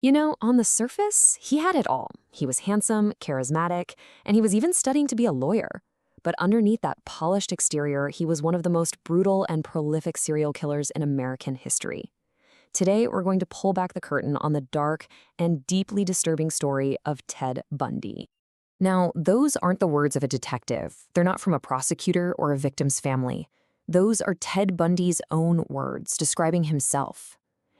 You know, on the surface, he had it all. He was handsome, charismatic, and he was even studying to be a lawyer. But underneath that polished exterior, he was one of the most brutal and prolific serial killers in American history. Today, we're going to pull back the curtain on the dark and deeply disturbing story of Ted Bundy. Now, those aren't the words of a detective. They're not from a prosecutor or a victim's family. Those are Ted Bundy's own words describing himself.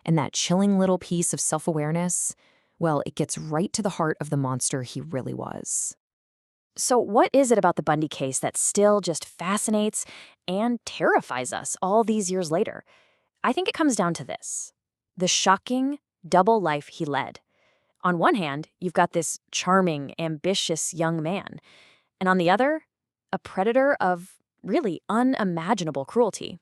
And that chilling little piece of self-awareness, well, it gets right to the heart of the monster he really was. So, what is it about the Bundy case that still just fascinates and terrifies us all these years later? I think it comes down to this: the shocking, double life he led. On one hand, you've got this charming, ambitious young man, and on the other, a predator of really unimaginable cruelty.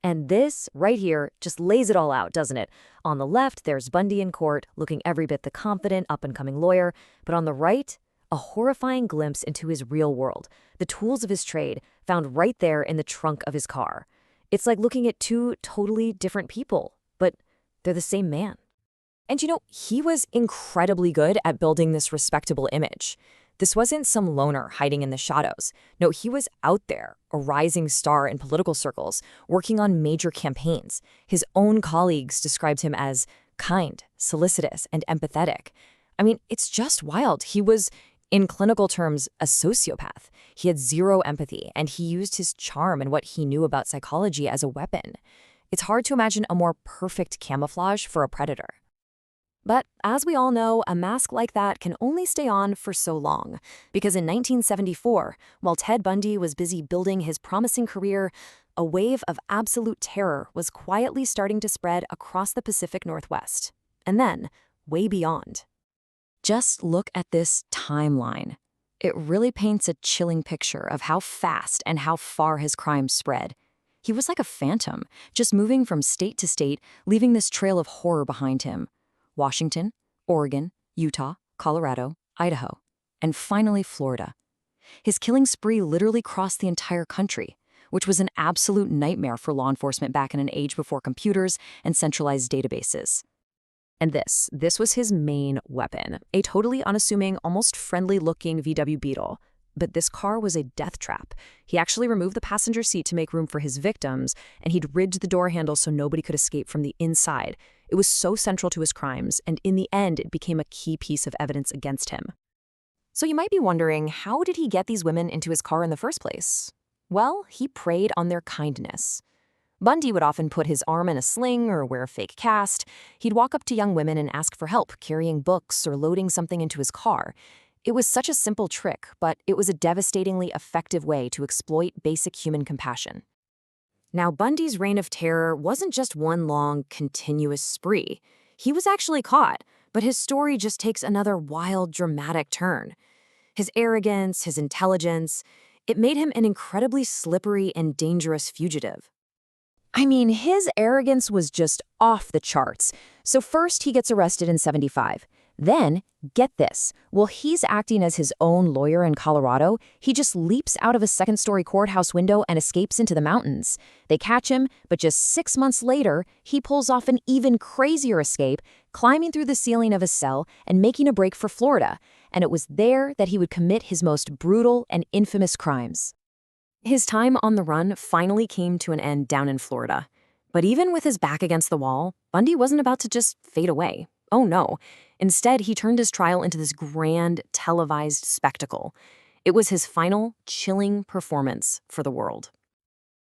And this, right here, just lays it all out, doesn't it? On the left, there's Bundy in court, looking every bit the confident, up-and-coming lawyer, but on the right, a horrifying glimpse into his real world, the tools of his trade, found right there in the trunk of his car. It's like looking at two totally different people, but they're the same man. And you know, he was incredibly good at building this respectable image. This wasn't some loner hiding in the shadows. No, he was out there, a rising star in political circles, working on major campaigns. His own colleagues described him as kind, solicitous, and empathetic. I mean, it's just wild. He was, in clinical terms, a sociopath. He had zero empathy, and he used his charm and what he knew about psychology as a weapon. It's hard to imagine a more perfect camouflage for a predator. But as we all know, a mask like that can only stay on for so long. Because in 1974, while Ted Bundy was busy building his promising career, a wave of absolute terror was quietly starting to spread across the Pacific Northwest. And then, way beyond. Just look at this timeline. It really paints a chilling picture of how fast and how far his crimes spread. He was like a phantom, just moving from state to state, leaving this trail of horror behind him. Washington, Oregon, Utah, Colorado, Idaho, and finally Florida. His killing spree literally crossed the entire country, which was an absolute nightmare for law enforcement back in an age before computers and centralized databases. And this was his main weapon, a totally unassuming, almost friendly-looking VW Beetle. But this car was a death trap. He actually removed the passenger seat to make room for his victims, and he'd ridged the door handle so nobody could escape from the inside. It was so central to his crimes, and in the end, it became a key piece of evidence against him. So you might be wondering, how did he get these women into his car in the first place? Well, he preyed on their kindness. Bundy would often put his arm in a sling or wear a fake cast. He'd walk up to young women and ask for help carrying books or loading something into his car. It was such a simple trick, but it was a devastatingly effective way to exploit basic human compassion. Now, Bundy's reign of terror wasn't just one long, continuous spree. He was actually caught, but his story just takes another wild, dramatic turn. His arrogance, his intelligence, it made him an incredibly slippery and dangerous fugitive. I mean, his arrogance was just off the charts. So first, he gets arrested in '75. Then, get this, while he's acting as his own lawyer in Colorado, he just leaps out of a second-story courthouse window and escapes into the mountains. They catch him, but just 6 months later, he pulls off an even crazier escape, climbing through the ceiling of a cell and making a break for Florida. And it was there that he would commit his most brutal and infamous crimes. His time on the run finally came to an end down in Florida. But even with his back against the wall, Bundy wasn't about to just fade away. Oh no. Instead, he turned his trial into this grand, televised spectacle. It was his final, chilling performance for the world.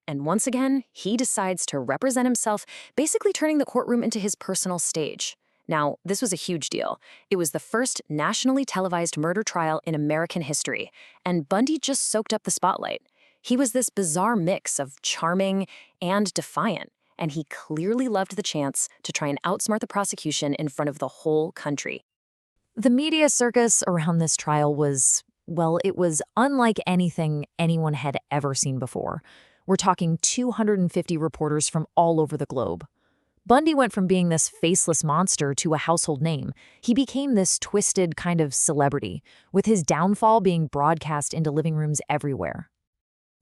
And once again, he decides to represent himself, basically turning the courtroom into his personal stage. Now, this was a huge deal. It was the first nationally televised murder trial in American history, and Bundy just soaked up the spotlight. He was this bizarre mix of charming and defiant, and he clearly loved the chance to try and outsmart the prosecution in front of the whole country. The media circus around this trial was, well, it was unlike anything anyone had ever seen before. We're talking 250 reporters from all over the globe. Bundy went from being this faceless monster to a household name. He became this twisted kind of celebrity, with his downfall being broadcast into living rooms everywhere.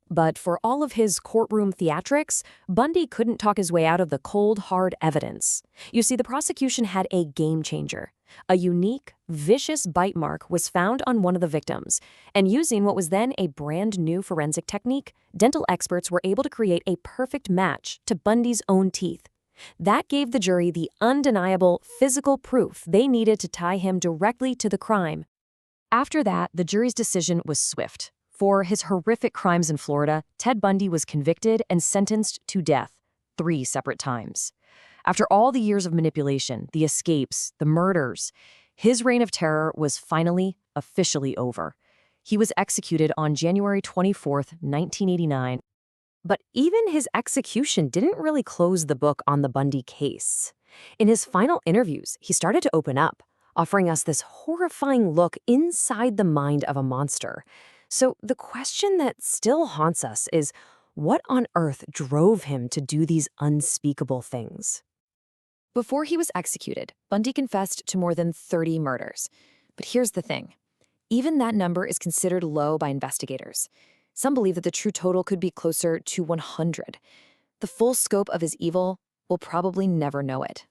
But for all of his courtroom theatrics, Bundy couldn't talk his way out of the cold, hard evidence. You see, the prosecution had a game changer. A unique, vicious bite mark was found on one of the victims, and using what was then a brand new forensic technique, dental experts were able to create a perfect match to Bundy's own teeth. That gave the jury the undeniable physical proof they needed to tie him directly to the crime. After that, the jury's decision was swift. For his horrific crimes in Florida, Ted Bundy was convicted and sentenced to death 3 separate times. After all the years of manipulation, the escapes, the murders, his reign of terror was finally, officially over. He was executed on January 24, 1989. But even his execution didn't really close the book on the Bundy case. In his final interviews, he started to open up, offering us this horrifying look inside the mind of a monster. So the question that still haunts us is, what on earth drove him to do these unspeakable things? Before he was executed, Bundy confessed to more than 30 murders. But here's the thing. Even that number is considered low by investigators. Some believe that the true total could be closer to 100. The full scope of his evil, we'll probably never know it.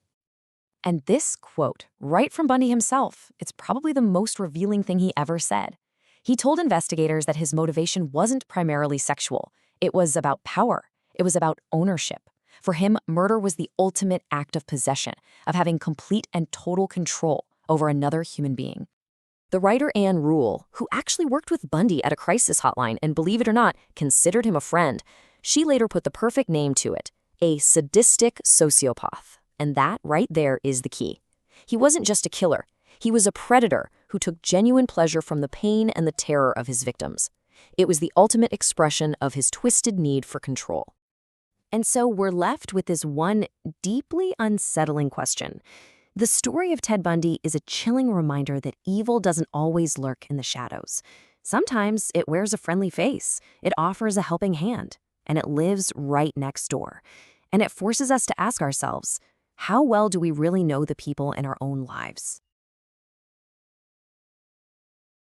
And this quote, right from Bundy himself, it's probably the most revealing thing he ever said. He told investigators that his motivation wasn't primarily sexual. It was about power. It was about ownership. For him, murder was the ultimate act of possession, of having complete and total control over another human being. The writer Anne Rule, who actually worked with Bundy at a crisis hotline and, believe it or not, considered him a friend, she later put the perfect name to it, a sadistic sociopath. And that right there is the key. He wasn't just a killer. He was a predator who took genuine pleasure from the pain and the terror of his victims. It was the ultimate expression of his twisted need for control. And so we're left with this one deeply unsettling question. The story of Ted Bundy is a chilling reminder that evil doesn't always lurk in the shadows. Sometimes it wears a friendly face, it offers a helping hand, and it lives right next door. And it forces us to ask ourselves, how well do we really know the people in our own lives?